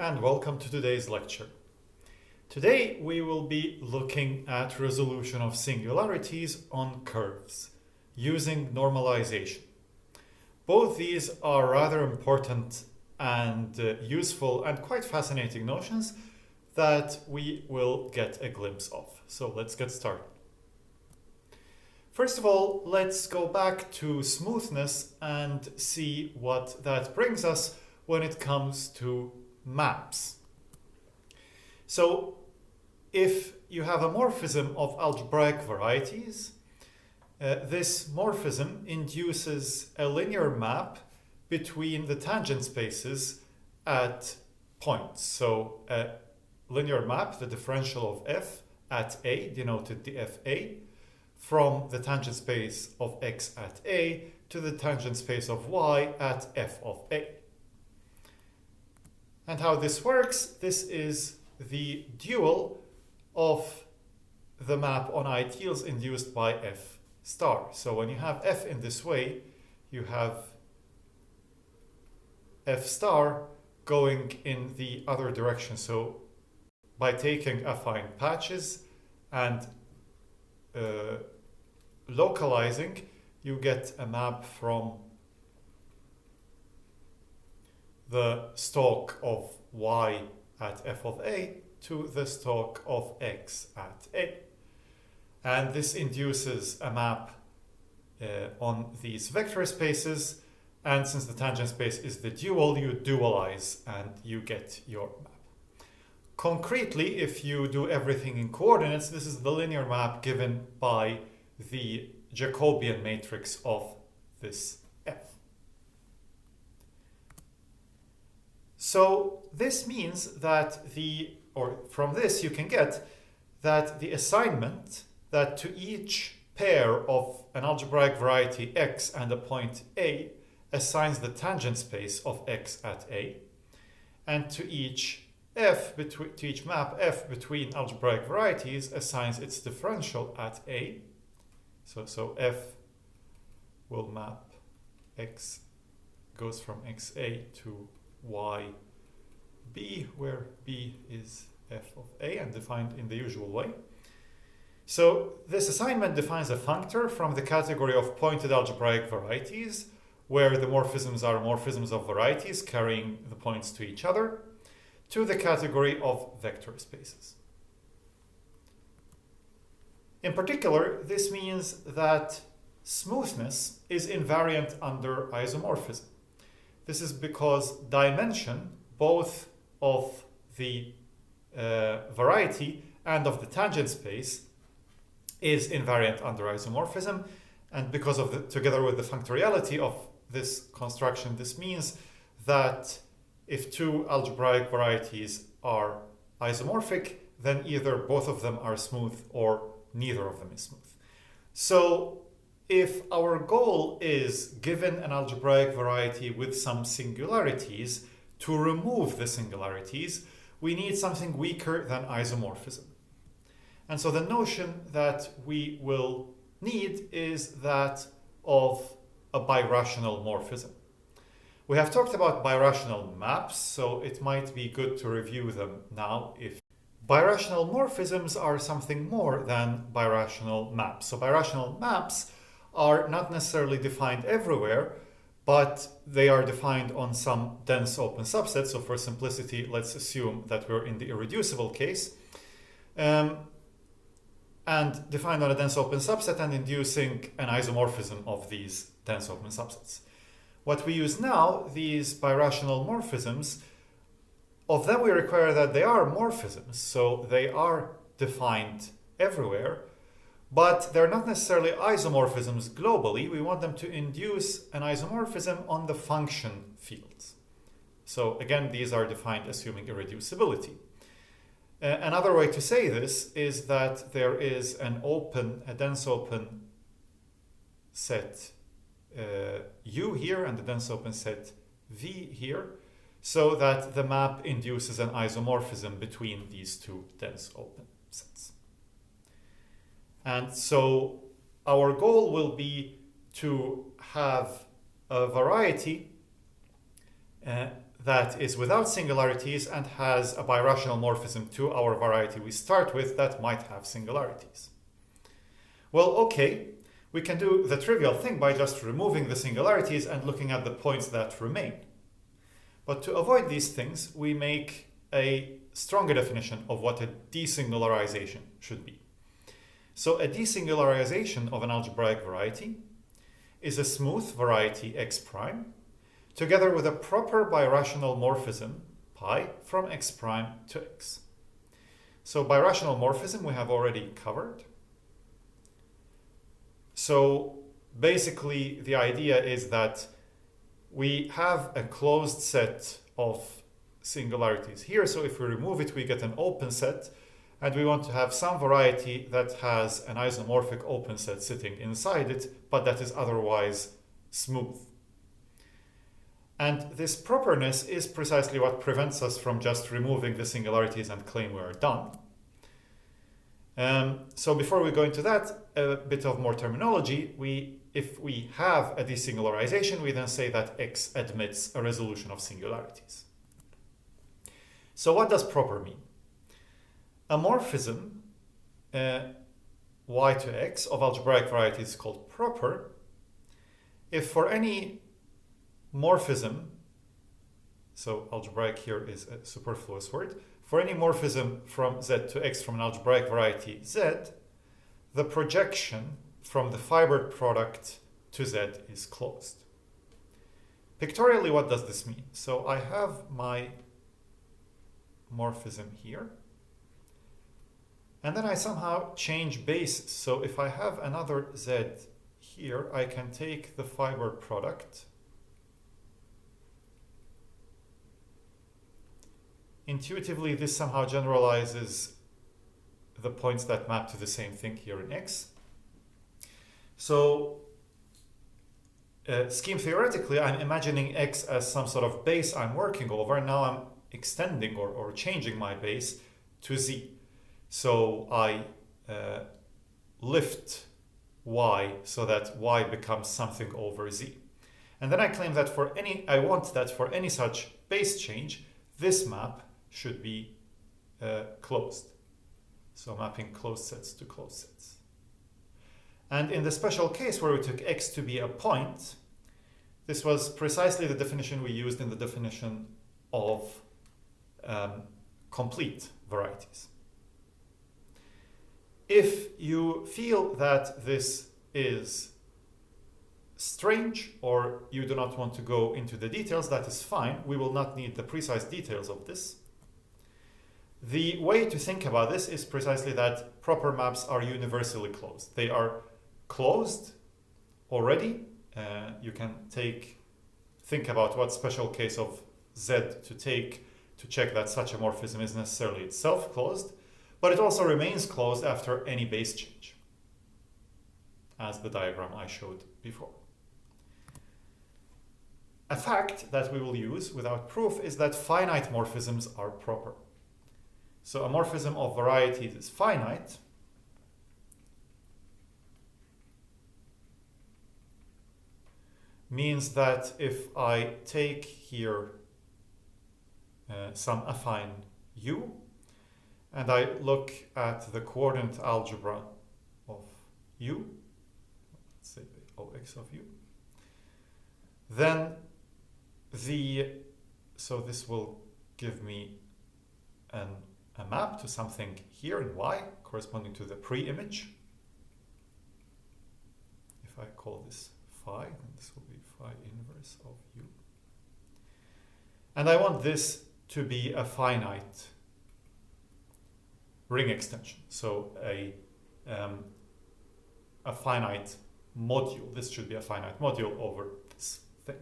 and welcome to today's lecture. Today we will be looking at resolution of singularities on curves using normalization. Both these are rather important and useful and quite fascinating notions that we will get a glimpse of. So let's get started. First of all, let's go back to smoothness and see what that brings us when it comes to maps. So if you have a morphism of algebraic varieties, this morphism induces a linear map between the tangent spaces at points. So a linear map, the differential of f at a, denoted the fa, from the tangent space of x at a to the tangent space of y at f of a. And how this works, this is the dual of the map on ideals induced by f star. So when you have f in this way, you have f star going in the other direction. So by taking affine patches and localizing, you get a map from the stalk of y at f of a to the stalk of x at a. And this induces a map on these vector spaces. And since the tangent space is the dual, you dualize and you get your map. Concretely, if you do everything in coordinates, this is the linear map given by the Jacobian matrix of this f. So this means that from this you can get that the assignment that to each pair of an algebraic variety x and a point a assigns the tangent space of x at a, and to each map f between algebraic varieties assigns its differential at a. So f will map x, goes from xa to yb, where b is f of a and defined in the usual way. So this assignment defines a functor from the category of pointed algebraic varieties, where the morphisms are morphisms of varieties carrying the points to each other, to the category of vector spaces. In particular, this means that smoothness is invariant under isomorphism. This is because dimension, both of the variety and of the tangent space, is invariant under isomorphism. And because of together with the functoriality of this construction, this means that if two algebraic varieties are isomorphic, then either both of them are smooth or neither of them is smooth. So if our goal is, given an algebraic variety with some singularities, to remove the singularities, we need something weaker than isomorphism. And so the notion that we will need is that of a birational morphism. We have talked about birational maps, so it might be good to review them now. If birational morphisms are something more than birational maps. So birational maps are not necessarily defined everywhere, but they are defined on some dense open subset. So for simplicity, let's assume that we're in the irreducible case, and defined on a dense open subset and inducing an isomorphism of these dense open subsets. What we use now, these birational morphisms, of them we require that they are morphisms, so they are defined everywhere, but they're not necessarily isomorphisms globally. We want them to induce an isomorphism on the function fields. So again, these are defined assuming irreducibility. Another way to say this is that there is a dense open set U here and a dense open set V here, so that the map induces an isomorphism between these two dense open sets. And so our goal will be to have a variety that is without singularities and has a birational morphism to our variety we start with that might have singularities. Well, okay, we can do the trivial thing by just removing the singularities and looking at the points that remain. But to avoid these things, we make a stronger definition of what a desingularization should be. So a desingularization of an algebraic variety is a smooth variety x prime together with a proper birational morphism pi from x prime to x. So birational morphism we have already covered. So basically the idea is that we have a closed set of singularities here. So if we remove it, we get an open set, and we want to have some variety that has an isomorphic open set sitting inside it, but that is otherwise smooth. And this properness is precisely what prevents us from just removing the singularities and claim we are done. So before we go into that, a bit of more terminology. If we have a desingularization, we then say that X admits a resolution of singularities. So what does proper mean? A morphism y to x of algebraic variety is called proper if for any morphism, so algebraic here is a superfluous word, for any morphism from z to x from an algebraic variety z, the projection from the fibered product to z is closed. Pictorially, what does this mean? So I have my morphism here, and then I somehow change bases. So if I have another z here, I can take the fibered product. Intuitively, this somehow generalizes the points that map to the same thing here in X. So scheme theoretically, I'm imagining X as some sort of base I'm working over. Now I'm extending or changing my base to Z. So I lift Y so that Y becomes something over Z. And then I claim that I want that for any such base change, this map should be closed. So mapping closed sets to closed sets. And in the special case where we took X to be a point, this was precisely the definition we used in the definition of complete varieties. If you feel that this is strange or you do not want to go into the details, that is fine. We will not need the precise details of this. The way to think about this is precisely that proper maps are universally closed. They are closed already. You can think about what special case of Z to take to check that such a morphism is necessarily itself closed, but it also remains closed after any base change, as the diagram I showed before. A fact that we will use without proof is that finite morphisms are proper. So a morphism of varieties is finite means that if I take here some affine u and I look at the coordinate algebra of u, let's say the Ox of u, then so this will give me a map to something here in y corresponding to the pre-image. If I call this phi, then this will be phi inverse of u. And I want this to be a finite ring extension. So a finite module. This should be a finite module over this thing.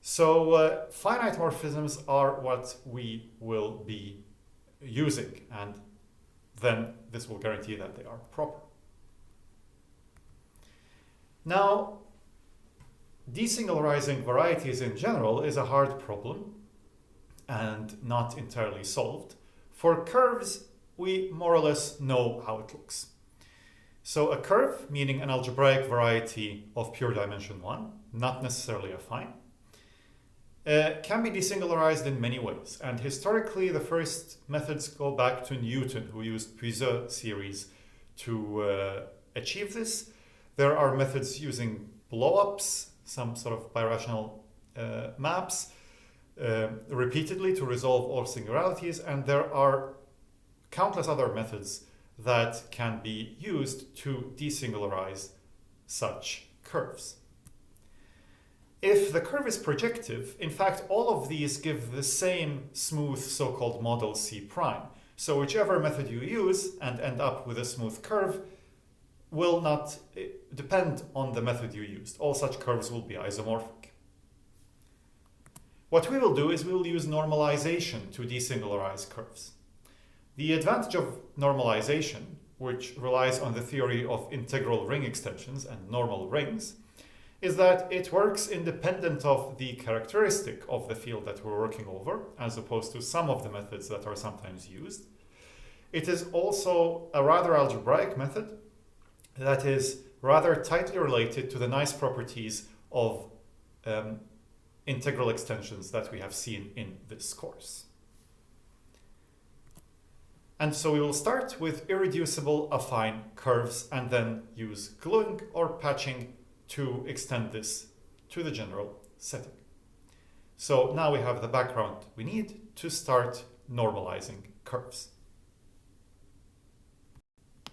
So finite morphisms are what we will be using, and then this will guarantee that they are proper. Now, desingularizing varieties in general is a hard problem and not entirely solved. For curves, we more or less know how it looks. So a curve, meaning an algebraic variety of pure dimension 1, not necessarily affine, can be desingularized in many ways. And historically, the first methods go back to Newton, who used Puiseux series to achieve this. There are methods using blow-ups, some sort of birational maps, repeatedly to resolve all singularities, and there are countless other methods that can be used to desingularize such curves. If the curve is projective, in fact, all of these give the same smooth so-called model C prime. So whichever method you use and end up with a smooth curve will not depend on the method you used. All such curves will be isomorphic. What we will do is we will use normalization to desingularize curves. The advantage of normalization, which relies on the theory of integral ring extensions and normal rings, is that it works independent of the characteristic of the field that we're working over, as opposed to some of the methods that are sometimes used. It is also a rather algebraic method that is rather tightly related to the nice properties of integral extensions that we have seen in this course. And so we will start with irreducible affine curves and then use gluing or patching to extend this to the general setting. So now we have the background we need to start normalizing curves.